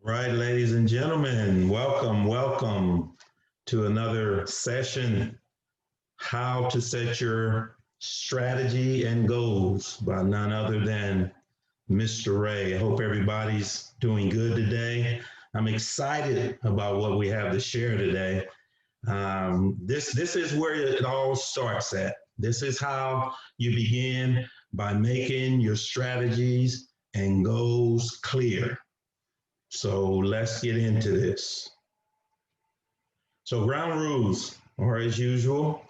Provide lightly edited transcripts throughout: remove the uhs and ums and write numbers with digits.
Right, ladies and gentlemen, welcome to another session, How to Set Your Strategy and Goals by none other than Mr. Ray. I hope everybody's doing good today. I'm excited about what we have to share today. This is where it all starts at. This is how you begin by making your strategies and goals clear. So let's get into this. So ground rules are as usual.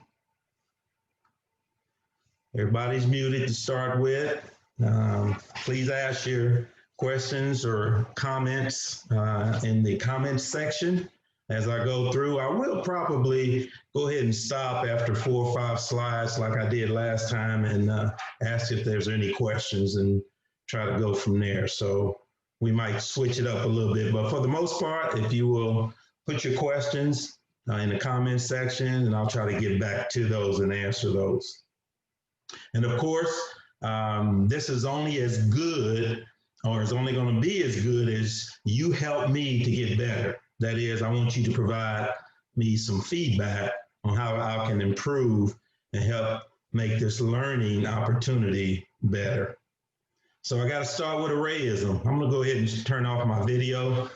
Everybody's muted to start with. Please ask your questions or comments in the comments section as I go through. I will probably go ahead and stop after 4 or 5 slides like I did last time and ask if there's any questions and try to go from there. So we might switch it up a little bit, but for the most part, if you will put your questions in the comments section, and I'll try to get back to those and answer those. And of course, this is only as good, or is only going to be as good as you help me to get better. That is, I want you to provide me some feedback on how I can improve and help make this learning opportunity better. So I got to start with a Rayism. I'm going to go ahead and turn off my video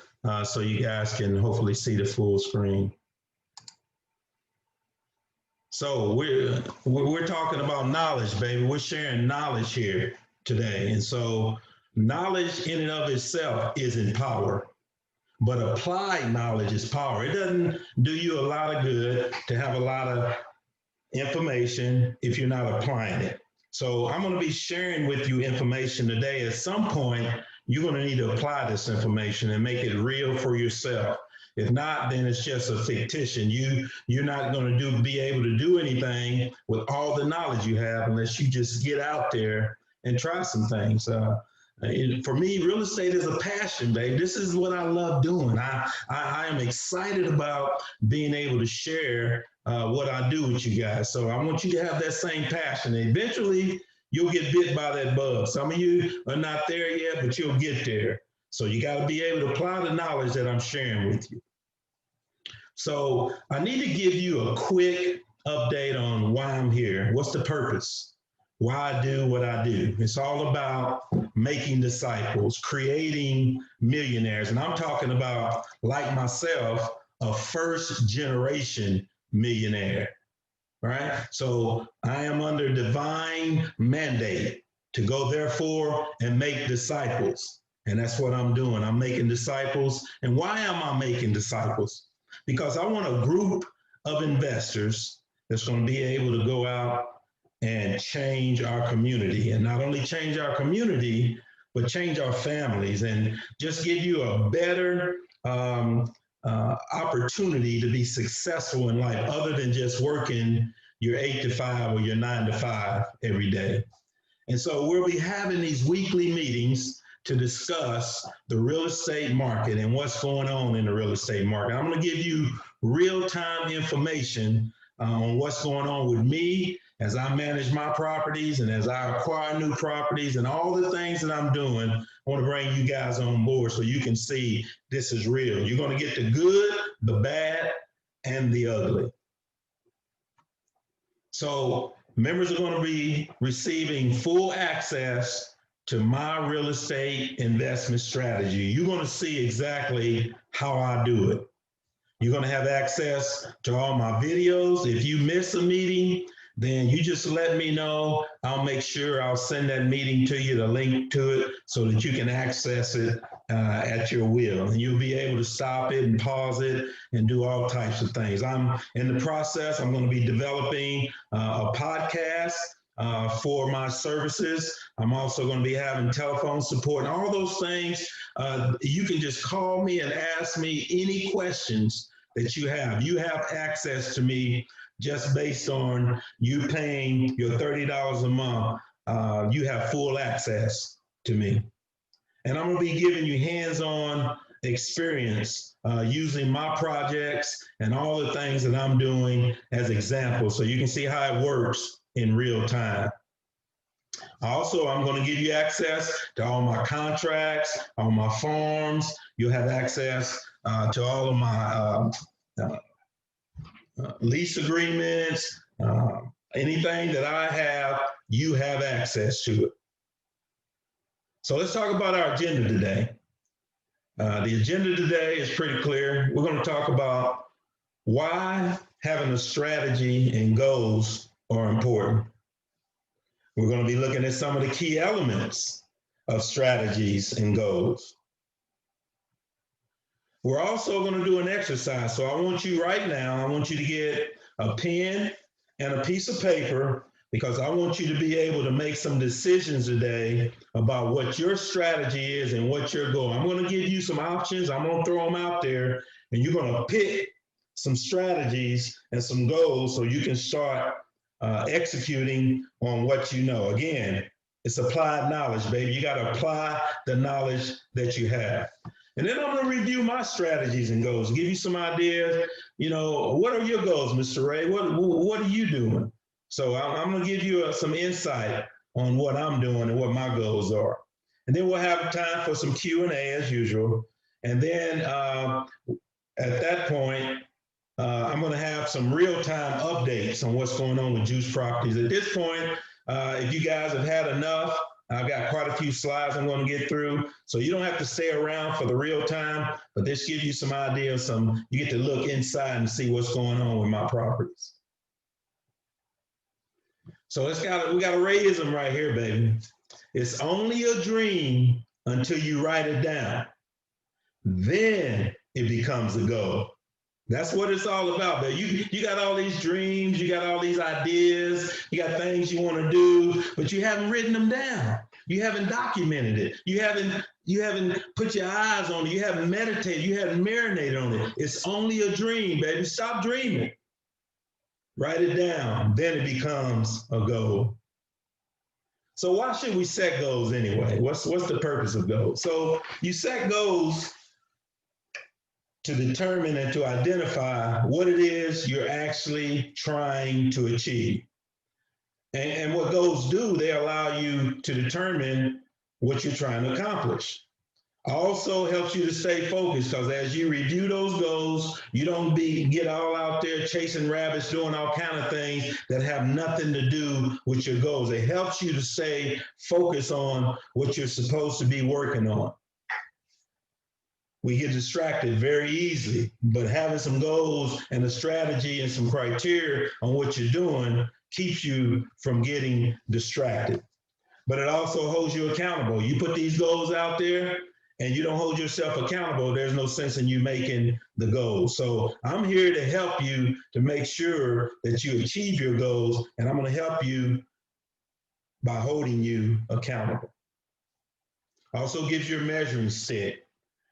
so you guys can hopefully see the full screen. So we're talking about knowledge, baby. We're sharing knowledge here today. And so knowledge in and of itself isn't power, but applied knowledge is power. It doesn't do you a lot of good to have a lot of information if you're not applying it. So I'm going to be sharing with you information today. At some point, you're going to need to apply this information and make it real for yourself. If not, then it's just a fictitious. You're not going to be able to do anything with all the knowledge you have unless you just get out there and try some things. For me, real estate is a passion, babe. This is what I love doing. I am excited about being able to share what I do with you guys. So I want you to have that same passion. Eventually, you'll get bit by that bug. Some of you are not there yet, but you'll get there. So you got to be able to apply the knowledge that I'm sharing with you. So I need to give you a quick update on why I'm here. What's the purpose? Why I do what I do. It's all about making disciples, creating millionaires. And I'm talking about, like myself, a first generation millionaire, right? So I am under divine mandate to go therefore and make disciples. And that's what I'm doing. I'm making disciples. And why am I making disciples? Because I want a group of investors that's going to be able to go out and change our community, and not only change our community, but change our families and just give you a better opportunity to be successful in life other than just working your 8 to 5 or your 9 to 5 every day. And so we'll be having these weekly meetings to discuss the real estate market and what's going on in the real estate market. I'm going to give you real-time information on what's going on with me as I manage my properties and as I acquire new properties and all the things that I'm doing. I want to bring you guys on board so you can see this is real. You're going to get the good, the bad, and the ugly. So members are going to be receiving full access to my real estate investment strategy. You're going to see exactly how I do it. You're going to have access to all my videos. If you miss a meeting, then you just let me know. I'll make sure I'll send that meeting to you, the link to it, so that you can access it at your will. And you'll be able to stop it and pause it and do all types of things. I'm in the process. I'm going to be developing a podcast for my services. I'm also going to be having telephone support and all those things. You can just call me and ask me any questions that you have. You have access to me just based on you paying your $30 a month. You have full access to me. And I'm going to be giving you hands-on experience using my projects and all the things that I'm doing as examples so you can see how it works in real time. Also, I'm going to give you access to all my contracts, all my forms. You'll have access to all of my uh, lease agreements, anything that I have, you have access to it. So let's talk about our agenda today. The agenda today is pretty clear. We're going to talk about why having a strategy and goals are important. We're going to be looking at some of the key elements of strategies and goals. We're also going to do an exercise. So I want you right now, I want you to get a pen and a piece of paper because I want you to be able to make some decisions today about what your strategy is and what your goal. I'm going to give you some options. I'm going to throw them out there and you're going to pick some strategies and some goals so you can start executing on what you know. Again, it's applied knowledge, baby. You got to apply the knowledge that you have. And then I'm going to review my strategies and goals, give you some ideas. You know, what are your goals, Mr. Ray? What are you doing? So I'm going to give you some insight on what I'm doing and what my goals are. And then we'll have time for some Q&A as usual. And then at that point, I'm going to have some real-time updates on what's going on with Juice Properties. At this point, if you guys have had enough, I've got quite a few slides I'm going to get through. So you don't have to stay around for the real time, but this gives you some ideas. You get to look inside and see what's going on with my properties. So we got a Rayism right here, baby. It's only a dream until you write it down. Then it becomes a goal. That's what it's all about, man. You got all these dreams, you got all these ideas, you got things you want to do, but you haven't written them down. You haven't documented it. You haven't put your eyes on it. You haven't meditated. You haven't marinated on it. It's only a dream, baby. Stop dreaming. Write it down. Then it becomes a goal. So why should we set goals anyway? What's the purpose of goals? So you set goals to determine and to identify what it is you're actually trying to achieve. And what goals do, they allow you to determine what you're trying to accomplish. Also helps you to stay focused because as you review those goals, you don't get all out there chasing rabbits, doing all kind of things that have nothing to do with your goals. It helps you to stay focused on what you're supposed to be working on. We get distracted very easily, but having some goals and a strategy and some criteria on what you're doing keeps you from getting distracted. But it also holds you accountable. You put these goals out there and you don't hold yourself accountable, there's no sense in you making the goals. So I'm here to help you to make sure that you achieve your goals, and I'm going to help you by holding you accountable. Also gives you a measuring stick.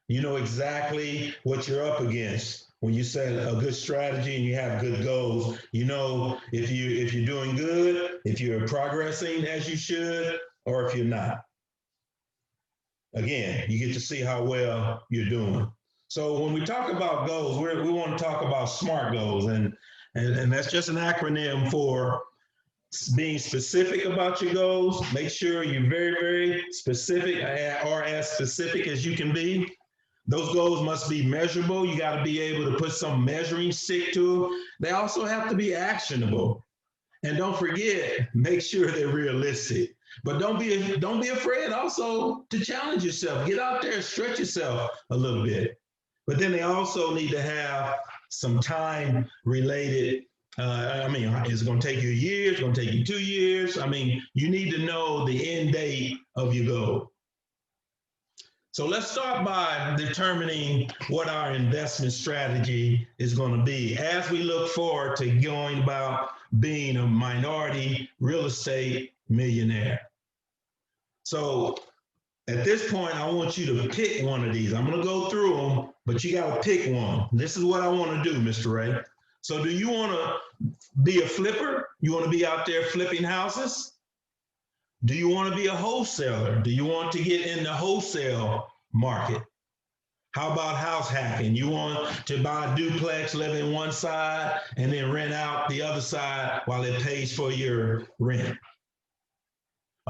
You know exactly what you're up against. When you set a good strategy and you have good goals, you know if you're doing good, if you're progressing as you should, or if you're not. Again, you get to see how well you're doing. So when we talk about goals, we want to talk about SMART goals, and that's just an acronym for being specific about your goals. Make sure you're very, very specific, or as specific as you can be. Those goals must be measurable. You got to be able to put some measuring stick to them. They also have to be actionable. And don't forget, make sure they're realistic. But don't be afraid also to challenge yourself. Get out there and stretch yourself a little bit. But then they also need to have some time related. It's going to take you a year. It's going to take you 2 years. You need to know the end date of your goal. So let's start by determining what our investment strategy is going to be as we look forward to going about being a minority real estate millionaire. So at this point, I want you to pick one of these. I'm going to go through them, but you got to pick one. This is what I want to do, Mr. Ray. So do you want to be a flipper? You want to be out there flipping houses? Do you want to be a wholesaler? Do you want to get in the wholesale market? How about house hacking? You want to buy a duplex, live in one side, and then rent out the other side while it pays for your rent.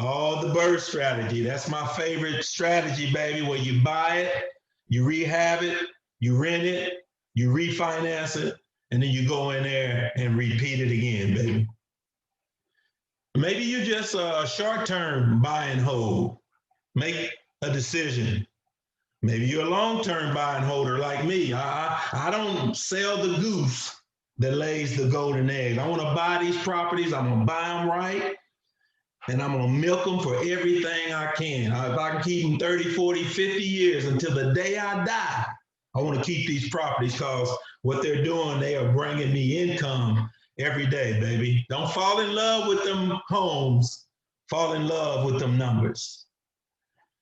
Oh, the bird strategy. That's my favorite strategy, baby, where you buy it, you rehab it, you rent it, you refinance it, and then you go in there and repeat it again, baby. Maybe you're just a short-term buy and hold. Make a decision. Maybe you're a long-term buy and holder like me. I don't sell the goose that lays the golden egg. I want to buy these properties. I'm going to buy them right, and I'm going to milk them for everything I can. If I can keep them 30, 40, 50 years until the day I die, I want to keep these properties because what they're doing, they are bringing me income every day, baby. Don't fall in love with them homes. Fall in love with them numbers.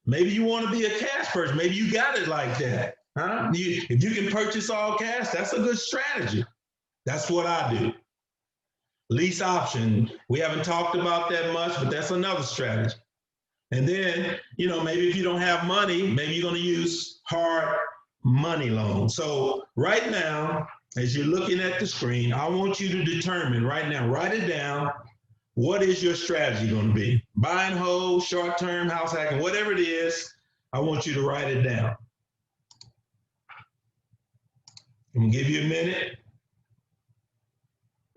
Maybe you want to be a cash person. Maybe you got it like that. Huh? If you can purchase all cash, that's a good strategy. That's what I do. Lease option. We haven't talked about that much, but that's another strategy. And then, maybe if you don't have money, maybe you're going to use hard money loans. So right now, as you're looking at the screen, I want you to determine right now, write it down. What is your strategy going to be? Buy and hold, short-term, house hacking, whatever it is, I want you to write it down. I'm going to give you a minute.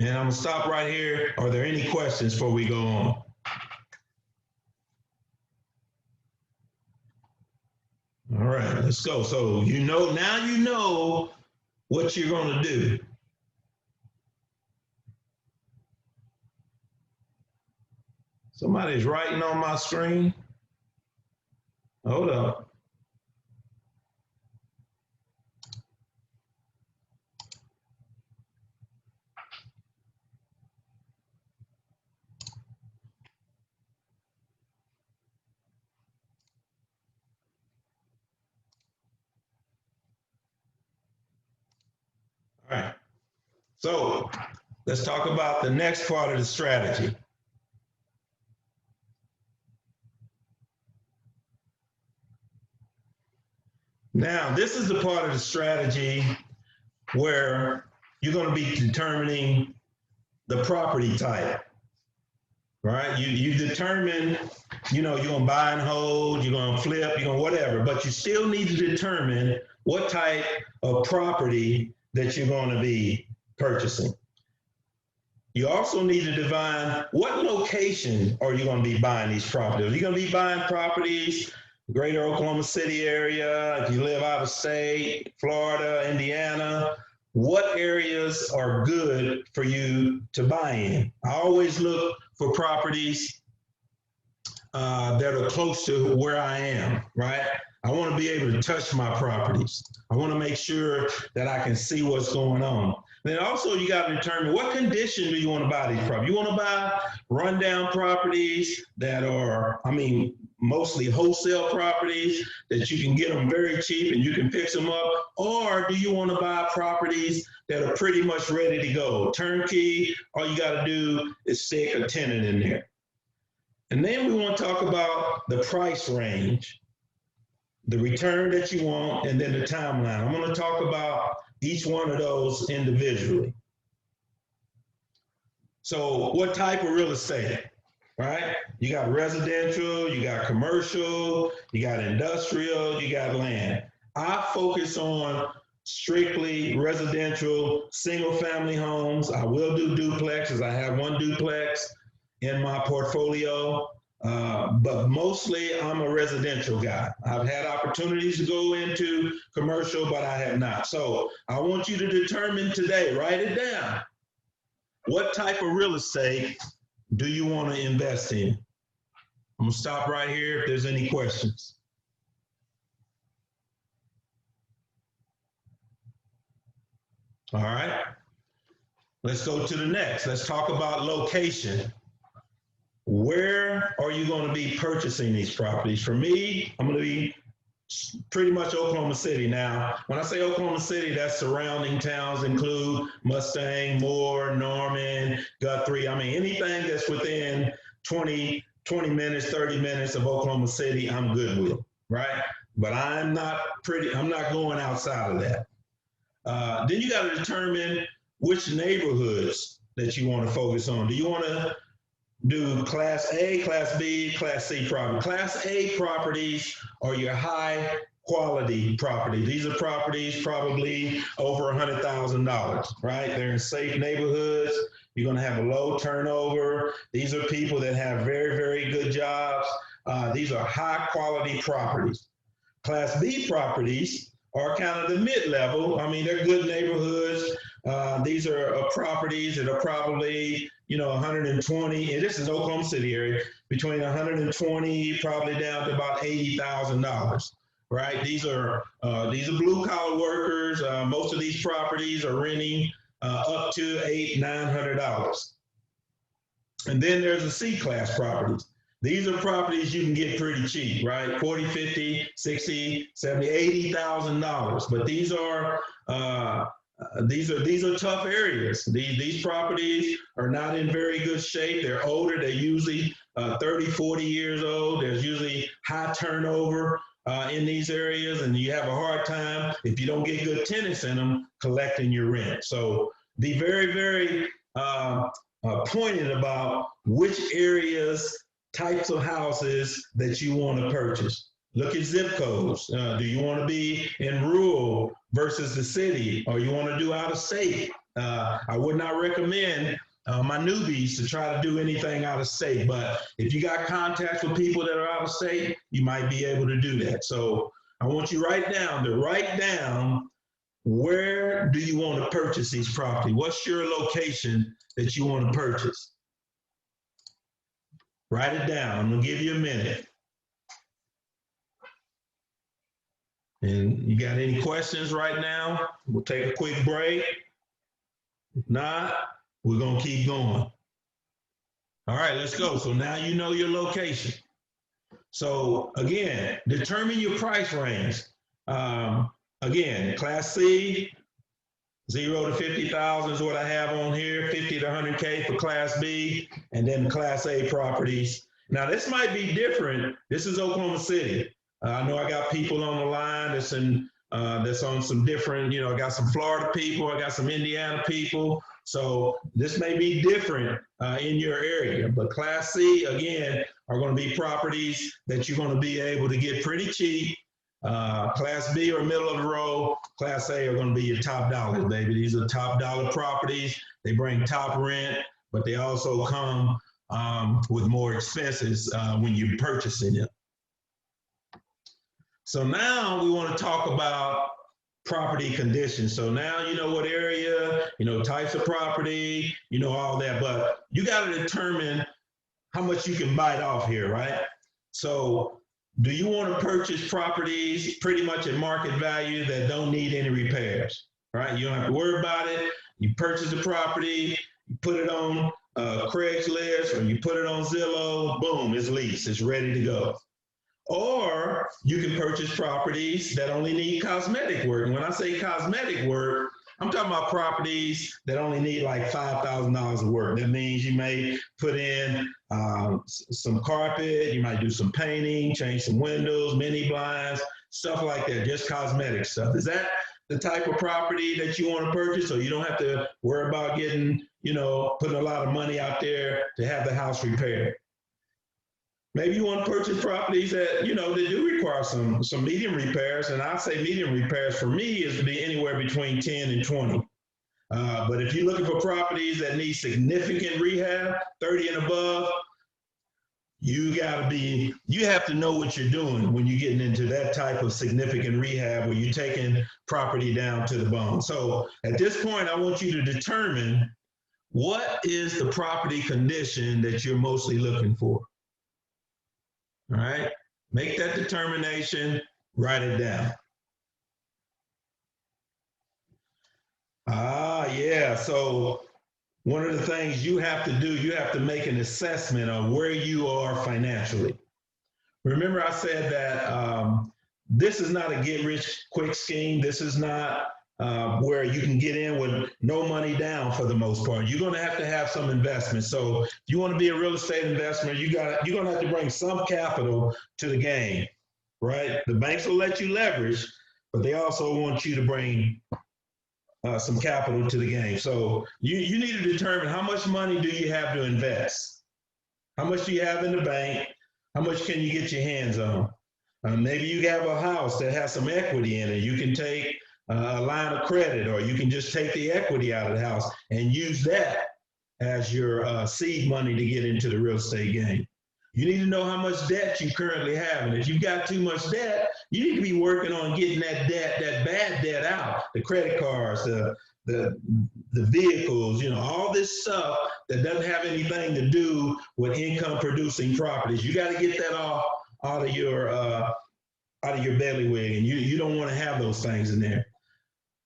And I'm going to stop right here. Are there any questions before we go on? All right, let's go. So now you know what you're going to do. Somebody's writing on my screen. Hold up. All right. So let's talk about the next part of the strategy. Now, this is the part of the strategy where you're going to be determining the property type, right? You determine, you're going to buy and hold, you're going to flip, you're going to whatever, but you still need to determine what type of property that you're going to be purchasing. You also need to define what location are you going to be buying these properties. Are you going to be buying properties greater Oklahoma City area, if you live out of state, Florida, Indiana, what areas are good for you to buy in? I always look for properties that are close to where I am, right? I want to be able to touch my properties. I want to make sure that I can see what's going on. Then also you got to determine what condition do you want to buy these properties. You want to buy rundown properties that are, mostly wholesale properties that you can get them very cheap and you can fix them up, or do you want to buy properties that are pretty much ready to go? Turnkey, all you got to do is stick a tenant in there. And then we want to talk about the price range, the return that you want, and then the timeline. I'm going to talk about each one of those individually. So what type of real estate, right? You got residential, you got commercial, you got industrial, you got land. I focus on strictly residential, single family homes. I will do duplexes. I have one duplex in my portfolio, but mostly I'm a residential guy. I've had opportunities to go into commercial, but I have not. So I want you to determine today, write it down. What type of real estate do you want to invest in? I'm gonna stop right here if there's any questions. All right, let's go to the next. Let's talk about location. Where are you going to be purchasing these properties? For me, I'm going to be pretty much Oklahoma City. Now, when I say Oklahoma City, that's surrounding towns include Mustang, Moore, Norman, Guthrie. Anything that's within 20 minutes, 30 minutes of Oklahoma City, I'm good with, right? But I'm not going outside of that. Then you got to determine which neighborhoods that you want to focus on. Do you want to do Class A, Class B, Class C property. Class A properties are your high quality property. These are properties probably over $100,000, right? They're in safe neighborhoods. You're going to have a low turnover. These are people that have very, very good jobs. These are high quality properties. Class B properties are kind of the mid-level. I mean, they're good neighborhoods. These are properties that are probably, 120, and this is Oklahoma City area, between 120 probably down to about $80,000. Right? These are blue collar workers. Most of these properties are renting up to $800-900. And then there's the C class properties. These are properties you can get pretty cheap, right? 40, 50, 60, 70, $80,000. But these are tough areas. These properties are not in very good shape. They're older. They're usually 30, 40 years old. There's usually high turnover in these areas, and you have a hard time, if you don't get good tenants in them, collecting your rent. So be very, very pointed about which areas, types of houses that you want to purchase. Look at zip codes. Do you want to be in rural versus the city, or you want to do out of state? I would not recommend my newbies to try to do anything out of state, but if you got contacts with people that are out of state, you might be able to do that. So I want you to write down where do you want to purchase these properties? What's your location that you want to purchase? Write it down. I'm going to give you a minute. And you got any questions right now? We'll take a quick break. If not, we're going to keep going. All right, let's go. So now you know your location. So again, determine your price range. Again, Class C, 0 to 50,000 is what I have on here, 50 to 100K for Class B, and then Class A properties. Now this might be different. This is Oklahoma City. I know I got people on the line that's on some different, I got some Florida people, I got some Indiana people. So this may be different in your area, but Class C, again, are going to be properties that you're going to be able to get pretty cheap. Class B or middle of the road, Class A are going to be your top dollars, baby. These are top dollar properties. They bring top rent, but they also come with more expenses when you're purchasing them. So now we want to talk about property conditions. So now you know what area, types of property, all that, but you got to determine how much you can bite off here, right? So do you want to purchase properties pretty much at market value that don't need any repairs, right? You don't have to worry about it. You purchase the property, you put it on Craigslist, or you put it on Zillow, boom, it's leased, it's ready to go. Or you can purchase properties that only need cosmetic work. And when I say cosmetic work, I'm talking about properties that only need like $5,000 of work. That means you may put in some carpet, you might do some painting, change some windows, mini blinds, stuff like that, just cosmetic stuff. Is that the type of property that you want to purchase, so you don't have to worry about getting, putting a lot of money out there to have the house repaired? Maybe you want to purchase properties that, that do require some medium repairs. And I'd say medium repairs for me is to be anywhere between 10 and 20. But if you're looking for properties that need significant rehab, 30 and above, you have to know what you're doing when you're getting into that type of significant rehab where you're taking property down to the bone. So at this point, I want you to determine what is the property condition that you're mostly looking for. All right, make that determination, write it down. Yeah, so one of the things you have to do, you have to make an assessment of where you are financially. Remember I said that this is not a get-rich-quick scheme. This is not where you can get in with no money down for the most part. You're going to have some investment. So if you want to be a real estate investor, you're going to have to bring some capital to the game, right? The banks will let you leverage, but they also want you to bring some capital to the game. So you need to determine how much money do you have to invest. How much do you have in the bank? How much can you get your hands on? Maybe you have a house that has some equity in it. You can take a line of credit, or you can just take the equity out of the house and use that as your seed money to get into the real estate game. You need to know how much debt you currently have. And if you've got too much debt, you need to be working on getting that debt, that bad debt out, the credit cards, the vehicles, all this stuff that doesn't have anything to do with income producing properties. You got to get that off out of your bailiwick, and you don't want to have those things in there.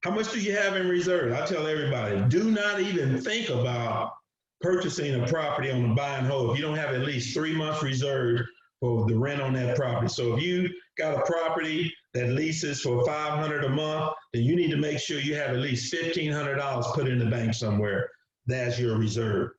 How much do you have in reserve? I tell everybody, do not even think about purchasing a property on the buy and hold if you don't have at least 3 months reserved for the rent on that property. So if you got a property that leases for $500 a month, then you need to make sure you have at least $1,500 put in the bank somewhere. That's your reserve.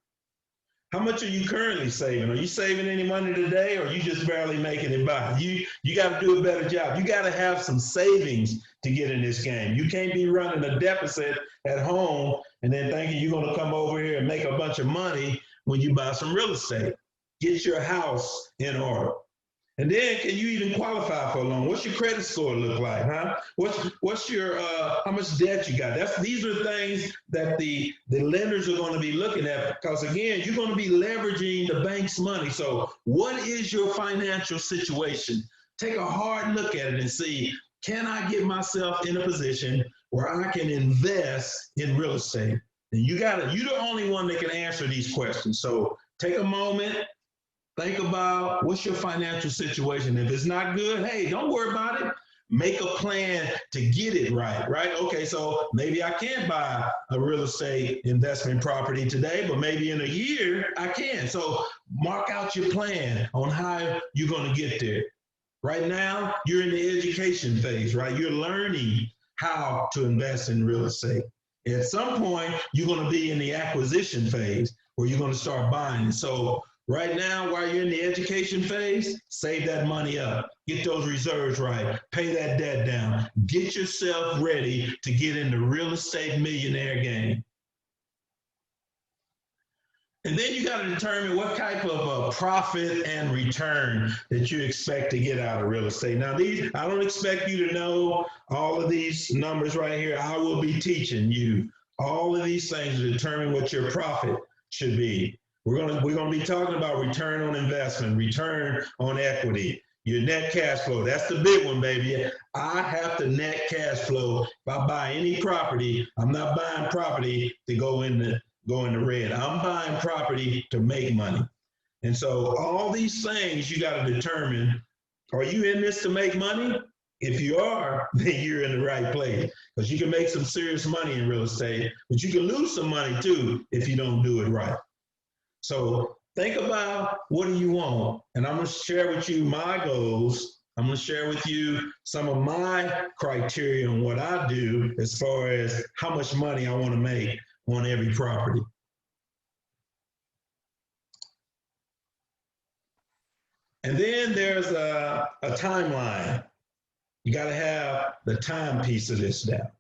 How much are you currently saving? Are you saving any money today, or are you just barely making it by? You got to do a better job. You got to have some savings to get in this game. You can't be running a deficit at home and then thinking you're going to come over here and make a bunch of money when you buy some real estate. Get your house in order. And then, can you even qualify for a loan? What's your credit score look like, huh? What's your how much debt you got? These are things that the lenders are going to be looking at, because again, you're going to be leveraging the bank's money. So, what is your financial situation? Take a hard look at it and see, can I get myself in a position where I can invest in real estate? And you're the only one that can answer these questions. So, take a moment. Think about what's your financial situation. If it's not good, hey, don't worry about it. Make a plan to get it right? Okay, so maybe I can't buy a real estate investment property today, but maybe in a year I can. So mark out your plan on how you're going to get there. Right now, you're in the education phase, right? You're learning how to invest in real estate. At some point, you're going to be in the acquisition phase where you're going to start buying. So right now, while you're in the education phase, save that money up. Get those reserves right. Pay that debt down. Get yourself ready to get in the real estate millionaire game. And then you got to determine what type of profit and return that you expect to get out of real estate. Now, I don't expect you to know all of these numbers right here. I will be teaching you all of these things to determine what your profit should be. We're gonna be talking about return on investment, return on equity, your net cash flow. That's the big one, baby. I have to net cash flow. If I buy any property, I'm not buying property to go in the red. I'm buying property to make money. And so all these things you got to determine, are you in this to make money? If you are, then you're in the right place, because you can make some serious money in real estate, but you can lose some money too if you don't do it right. So think about, what do you want? And I'm going to share with you my goals. I'm going to share with you some of my criteria on what I do as far as how much money I want to make on every property. And then there's a timeline. You got to have the time piece of this down.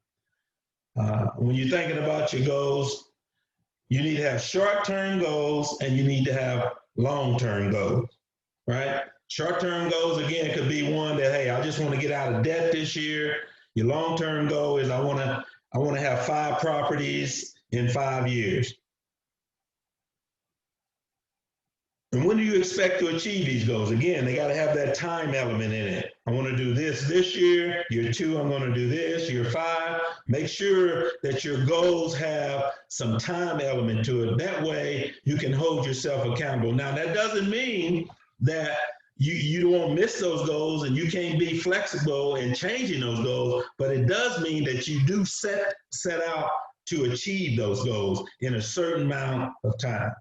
When you're thinking about your goals, you need to have short-term goals and you need to have long-term goals, right? Short-term goals, again, could be one that, hey, I just want to get out of debt this year. Your long-term goal is I want to have 5 properties in 5 years. And when do you expect to achieve these goals? Again, they got to have that time element in it. I want to do this year. Year 2, I'm going to do this. Year 5, make sure that your goals have some time element to it. That way, you can hold yourself accountable. Now, that doesn't mean that you won't miss those goals and you can't be flexible in changing those goals, but it does mean that you do set out to achieve those goals in a certain amount of time.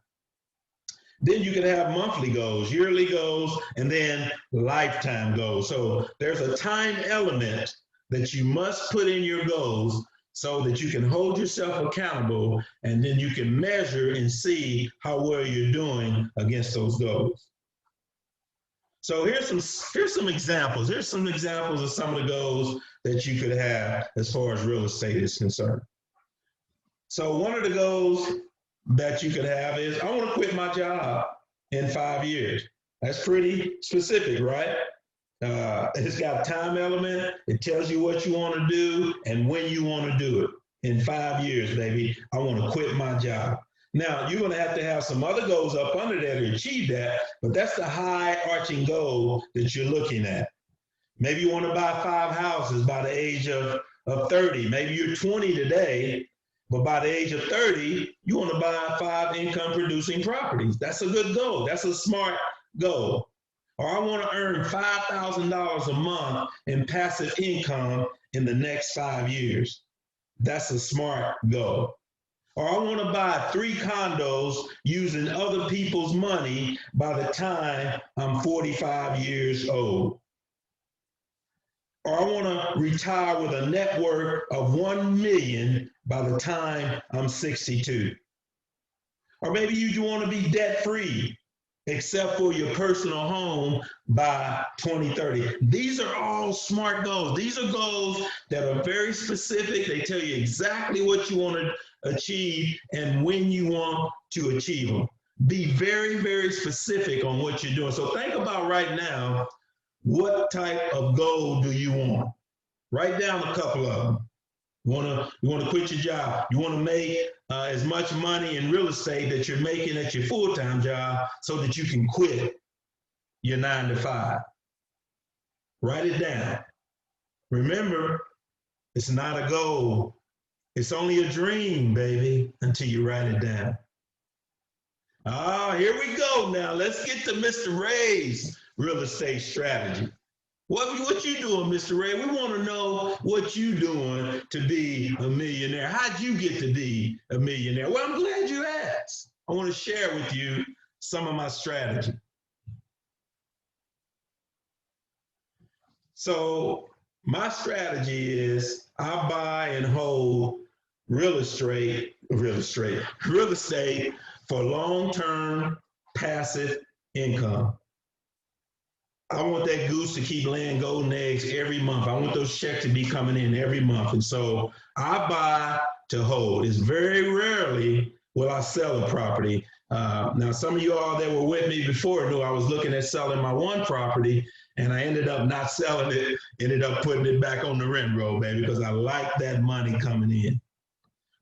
Then you can have monthly goals, yearly goals, and then lifetime goals. So there's a time element that you must put in your goals so that you can hold yourself accountable, and then you can measure and see how well you're doing against those goals. So here's some examples. Here's some examples of some of the goals that you could have as far as real estate is concerned. So one of the goals that you could have is, I want to quit my job in 5 years. That's pretty specific, right? It's got a time element. It tells you what you want to do and when you want to do it. In 5 years, baby, I want to quit my job. Now, you're going to have some other goals up under there to achieve that, but that's the high arching goal that you're looking at. Maybe you want to buy 5 houses by the age of 30. Maybe you're 20 today, but by the age of 30, you want to buy 5 income producing properties. That's a good goal. That's a smart goal. Or I want to earn $5,000 a month in passive income in the next 5 years. That's a smart goal. Or I want to buy 3 condos using other people's money by the time I'm 45 years old. Or I want to retire with a net worth of 1 million by the time I'm 62. Or maybe you want to be debt free, except for your personal home by 2030. These are all smart goals. These are goals that are very specific. They tell you exactly what you want to achieve and when you want to achieve them. Be very, very specific on what you're doing. So think about right now, what type of goal do you want? Write down a couple of them. You want to quit your job. You want to make as much money in real estate that you're making at your full-time job so that you can quit your 9 to 5. Write it down. Remember, it's not a goal. It's only a dream, baby, until you write it down. Here we go now. Let's get to Mr. Ray's real estate strategy. What you doing, Mr. Ray? We want to know what you doing to be a millionaire. How'd you get to be a millionaire? Well, I'm glad you asked. I want to share with you some of my strategy. So my strategy is I buy and hold real estate for long-term passive income. I want that goose to keep laying golden eggs every month. I want those checks to be coming in every month. And so I buy to hold. It's very rarely will I sell a property. Now, some of you all that were with me before knew I was looking at selling my one property, and I ended up not selling it, ended up putting it back on the rent roll, baby, because I like that money coming in.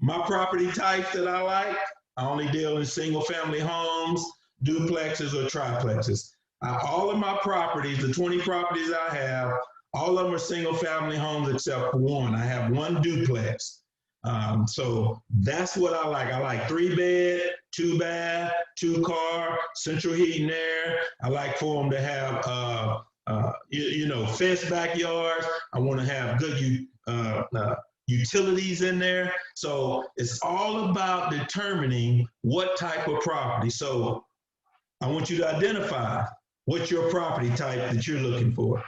My property types that I like, I only deal in single family homes, duplexes, or triplexes. All of my properties, the 20 properties I have, all of them are single family homes except for one. I have one duplex. So that's what I like. I like 3-bed, 2-bath, 2-car, central heat and air. I like for them to have, fenced backyards. I want to have good utilities in there. So it's all about determining what type of property. So I want you to identify what's your property type that you're looking for.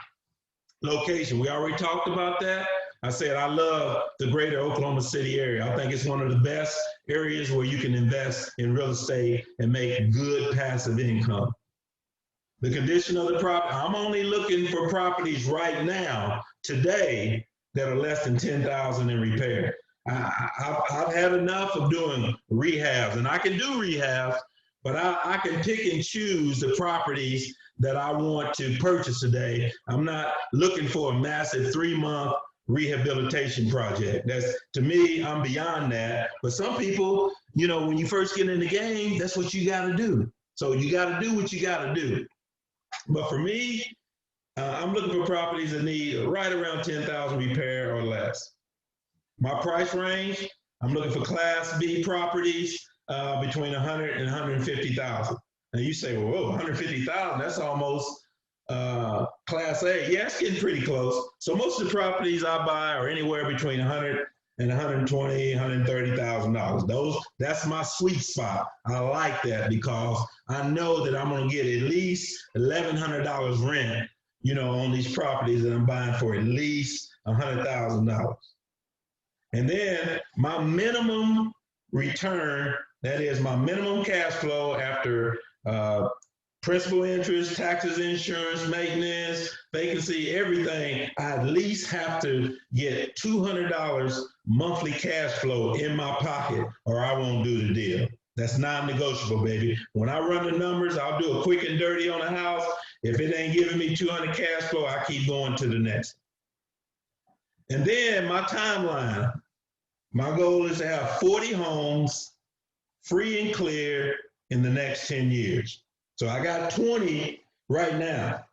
Location, we already talked about that. I said I love the greater Oklahoma City area. I think it's one of the best areas where you can invest in real estate and make good passive income. The condition of the property, I'm only looking for properties right now, today, that are less than $10,000 in repair. I've had enough of doing rehabs, and I can do rehabs, but I can pick and choose the properties that I want to purchase today. I'm not looking for a massive 3-month rehabilitation project. To me, I'm beyond that. But some people, when you first get in the game, that's what you got to do. So you got to do what you got to do. But for me, I'm looking for properties that need right around $10,000 repair or less. My price range, I'm looking for Class B properties between $100,000 and $150,000. Now you say, well, whoa, $150,000, that's almost Class A. Yeah, it's getting pretty close. So most of the properties I buy are anywhere between $100,000 and $120,000, $130,000. That's my sweet spot. I like that because I know that I'm going to get at least $1,100 rent, on these properties that I'm buying for at least $100,000. And then my minimum return, that is my minimum cash flow after principal, interest, taxes, insurance, maintenance, vacancy, everything, I at least have to get $200 monthly cash flow in my pocket or I won't do the deal. That's non-negotiable, baby. When I run the numbers, I'll do a quick and dirty on a house. If it ain't giving me 200 cash flow, I keep going to the next. And then my timeline, my goal is to have 40 homes free and clear in the next 10 years. So I got 20 right now.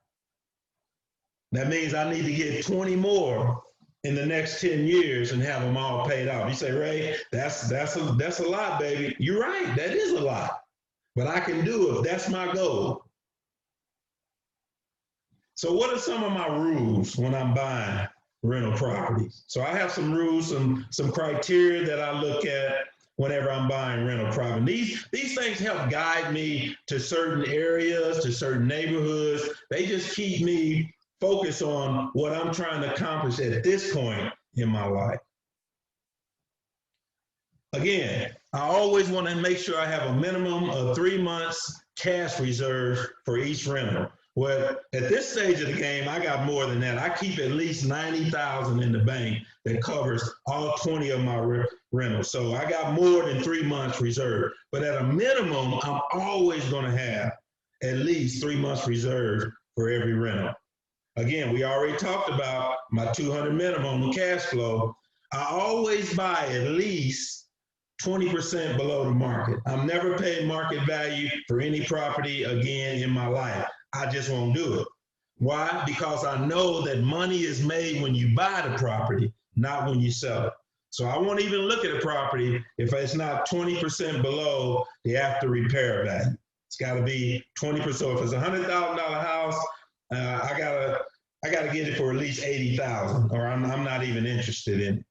That means I need to get 20 more in the next 10 years and have them all paid off. You say, Ray, that's a lot, baby. You're right, that is a lot. But I can do it. That's my goal. So what are some of my rules when I'm buying rental properties? So I have some rules, some criteria that I look at whenever I'm buying rental property. These things help guide me to certain areas, to certain neighborhoods. They just keep me focused on what I'm trying to accomplish at this point in my life. Again, I always want to make sure I have a minimum of 3 months cash reserve for each rental. Well, at this stage of the game, I got more than that. I keep at least $90,000 in the bank that covers all 20 of my rentals. So I got more than 3 months reserve. But at a minimum, I'm always going to have at least 3 months reserve for every rental. Again, we already talked about my 200 minimum cash flow. I always buy at least 20% below the market. I'm never paying market value for any property again in my life. I just won't do it. Why? Because I know that money is made when you buy the property, not when you sell it. So I won't even look at a property if it's not 20% below the after repair value. It's got to be 20%. So if it's a $100,000 house, I gotta get it for at least 80,000, or I'm not even interested in it.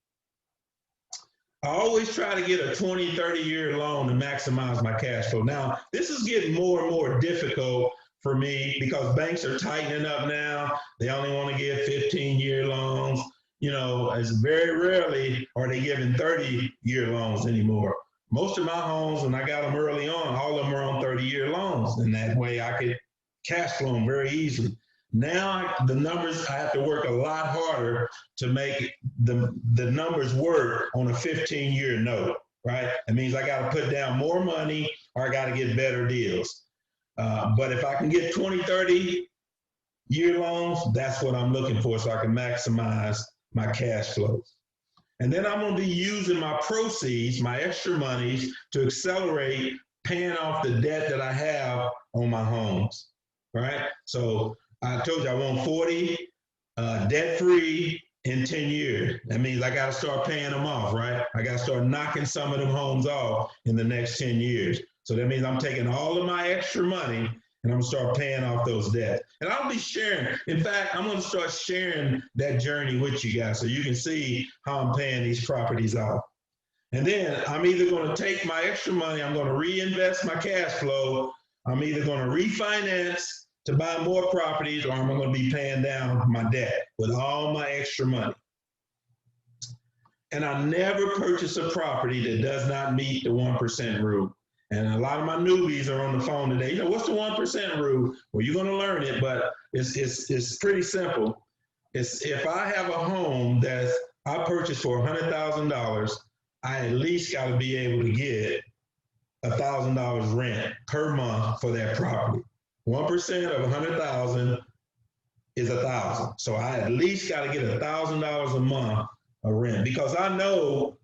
I always try to get a 20, 30-year loan to maximize my cash flow. Now, this is getting more and more difficult for me because banks are tightening up now. They only want to give 15-year loans. You know, as very rarely are they giving 30-year loans anymore. Most of my homes, when I got them early on, all of them are on 30-year loans. And that way I could cash flow them very easily. Now the numbers, I have to work a lot harder to make the numbers work on a 15-year note, right? That means I got to put down more money or I got to get better deals. But if I can get 20, 30-year loans, that's what I'm looking for so I can maximize my cash flows. And then I'm going to be using my proceeds, my extra monies, to accelerate paying off the debt that I have on my homes, right? So I told you I want 40 debt-free in 10 years. That means I got to start paying them off, right? I got to start knocking some of them homes off in the next 10 years. So that means I'm taking all of my extra money and I'm going to start paying off those debts. And I'll be sharing. In fact, I'm going to start sharing that journey with you guys so you can see how I'm paying these properties off. And then I'm either going to take my extra money, I'm going to reinvest my cash flow, I'm either going to refinance to buy more properties, or I'm going to be paying down my debt with all my extra money. And I never purchase a property that does not meet the 1% rule. And a lot of my newbies are on the phone today. You know, what's the 1% rule? Well, you're going to learn it, but it's pretty simple. It's if I have a home that I purchased for $100,000, I at least got to be able to get $1,000 rent per month for that property. 1% of 100,000 is 1,000. So I at least got to get $1,000 a month of rent because I know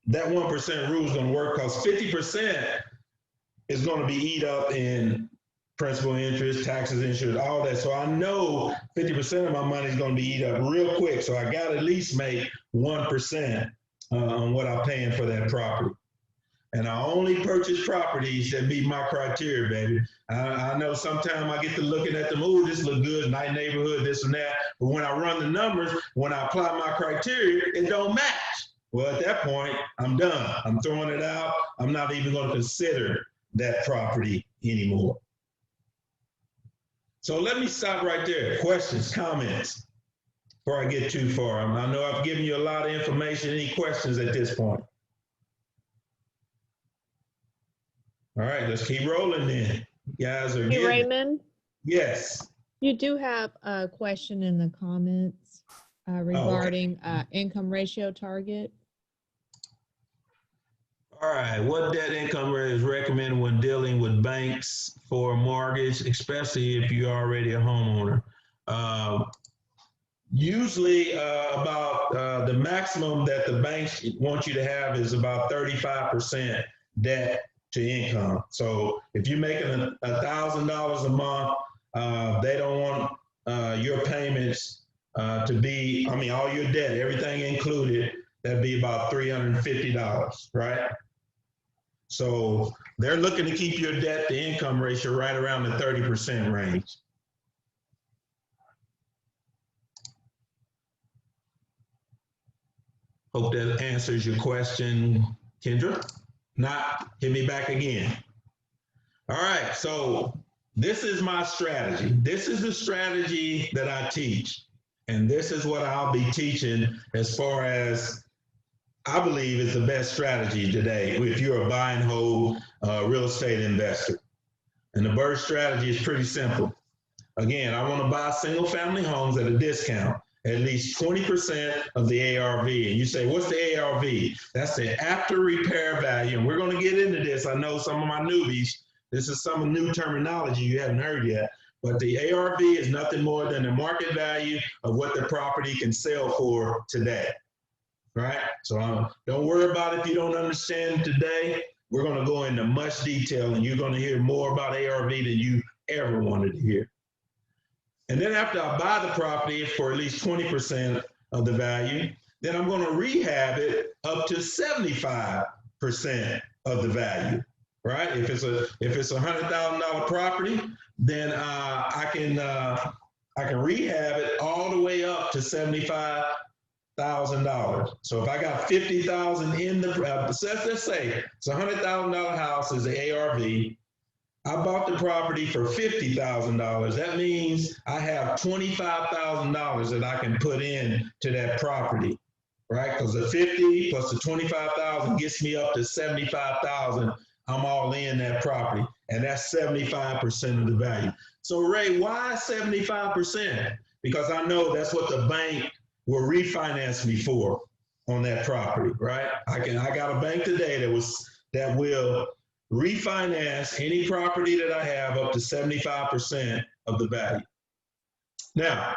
that 1% rule is going to work because 50% is going to be eat up in principal, interest, taxes, insurance, all that. So I know 50% of my money is going to be eat up real quick. So I got to at least make 1% on what I'm paying for that property. And I only purchase properties that meet my criteria, baby. I know sometimes I get to looking at them, oh, this look good, nice neighborhood, this and that. But when I run the numbers, when I apply my criteria, it don't match. Well, at that point, I'm done. I'm throwing it out. I'm not even going to consider that property anymore. So let me stop right there. Questions, comments, before I get too far. I know I've given you a lot of information. Any questions at this point? All right, let's keep rolling then. You guys are Hey, Raymond. Yes. You do have a question in the comments regarding income ratio target. All All right, what debt income rate is recommended when dealing with banks for a mortgage, especially if you're already a homeowner? Uh, Usually, about the maximum that the banks want you to have is about 35% debt to income. So if you're making $1,000 a month, they don't want your payments to be, I mean, all your debt, everything included, that'd be about $350, right? So they're looking to keep your debt to income ratio right around the 30% range. Hope that answers your question, Kendra. Not, hit me back again. All right, so this is my strategy. This is the strategy that I teach. And this is what I'll be teaching as far as I believe is the best strategy today if you're a buy and hold real estate investor. And the BRRRR strategy is pretty simple. Again, I want to buy single family homes at a discount, at least 20% of the ARV. And you say, what's the ARV? That's the after repair value. And we're going to get into this. I know some of my newbies, this is some new terminology you haven't heard yet. But the ARV is nothing more than the market value of what the property can sell for today. Right? So don't worry about it if you don't understand today. We're going to go into much detail and you're going to hear more about ARV than you ever wanted to hear. And then after I buy the property for at least 20% of the value, then I'm going to rehab it up to 75% of the value, right? If it's a $100,000 property, then I can rehab it all the way up to $75,000. So if I got $50,000 in the, let's say it's a $100,000 house is the ARV. I bought the property for $50,000. That means I have $25,000 that I can put in to that property, right? Because the 50 plus the 25,000 gets me up to 75,000. I'm all in that property, and that's 75% of the value. So Ray, why 75%? Because I know that's what the bank will refinance me for on that property, right? I got a bank today that will refinance any property that I have up to 75% of the value. Now,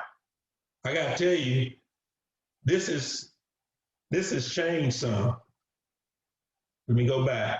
I got to tell you, this has changed some. Let me go back.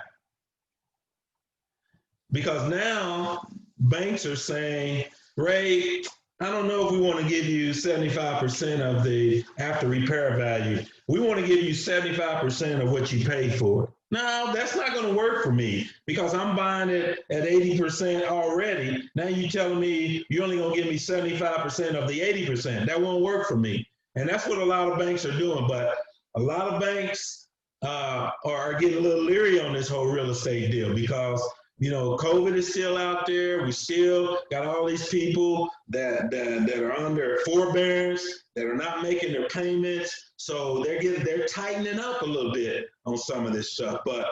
Because now banks are saying, Ray, I don't know if we want to give you 75% of the after repair value. We want to give you 75% of what you paid for it. No, that's not going to work for me because I'm buying it at 80% already. Now you're telling me you're only going to give me 75% of the 80%. That won't work for me. And that's what a lot of banks are doing. But a lot of banks are getting a little leery on this whole real estate deal because, you know, COVID is still out there. We still got all these people that are under forbearance, that are not making their payments. So they're tightening up a little bit on some of this stuff. But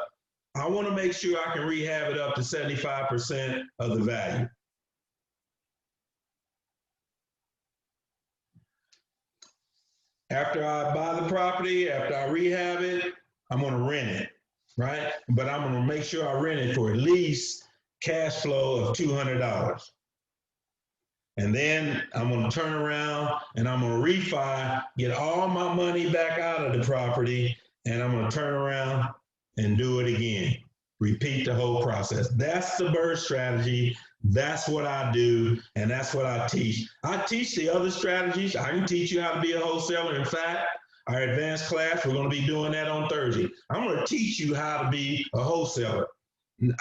I want to make sure I can rehab it up to 75% of the value. After I buy the property, after I rehab it, I'm going to rent it, right? But I'm going to make sure I rent it for at least cash flow of $200. And then I'm going to turn around and I'm going to refi, get all my money back out of the property, and I'm going to turn around and do it again. Repeat the whole process. That's the BRRRR strategy. That's what I do, and that's what I teach. I teach the other strategies. I can teach you how to be a wholesaler. In fact, our advanced class, we're going to be doing that on Thursday. I'm going to teach you how to be a wholesaler.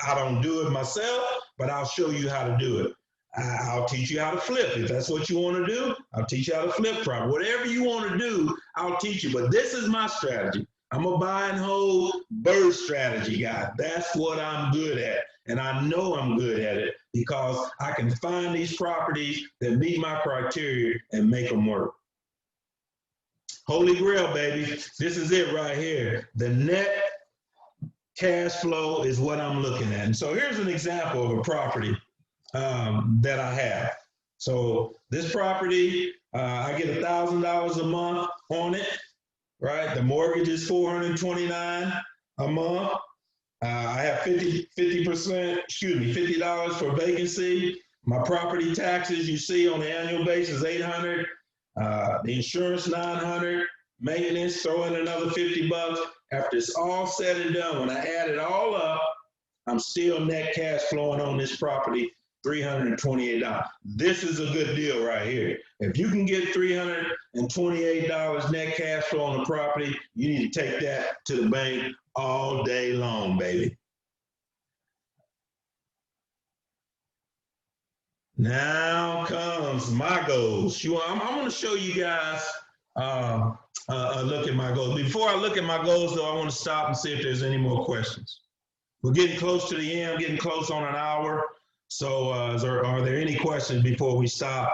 I don't do it myself, but I'll show you how to do it. I'll teach you how to flip. If that's what you want to do, I'll teach you how to flip property. Whatever you want to do, I'll teach you. But this is my strategy. I'm a buy and hold BRRRR strategy guy. That's what I'm good at. And I know I'm good at it because I can find these properties that meet my criteria and make them work. Holy grail, baby. This is it right here. The net cash flow is what I'm looking at. And so here's an example of a property that I have. So this property, I get $1,000 a month on it, right? The mortgage is $429 a month. I have 50%, excuse me, $50 for vacancy. My property taxes, you see on the annual basis, 800. The insurance, 900. Maintenance, throw in another 50 bucks. After it's all said and done, when I add it all up, I'm still net cash flowing on this property, $328. This is a good deal right here. If you can get $328 net cash flow on the property, you need to take that to the bank all day long, baby. Now comes my goals. I'm going to show you guys a look at my goals. Before I look at my goals, though, I want to stop and see if there's any more questions. We're getting close to the end, getting close on an hour. So are there any questions before we stop?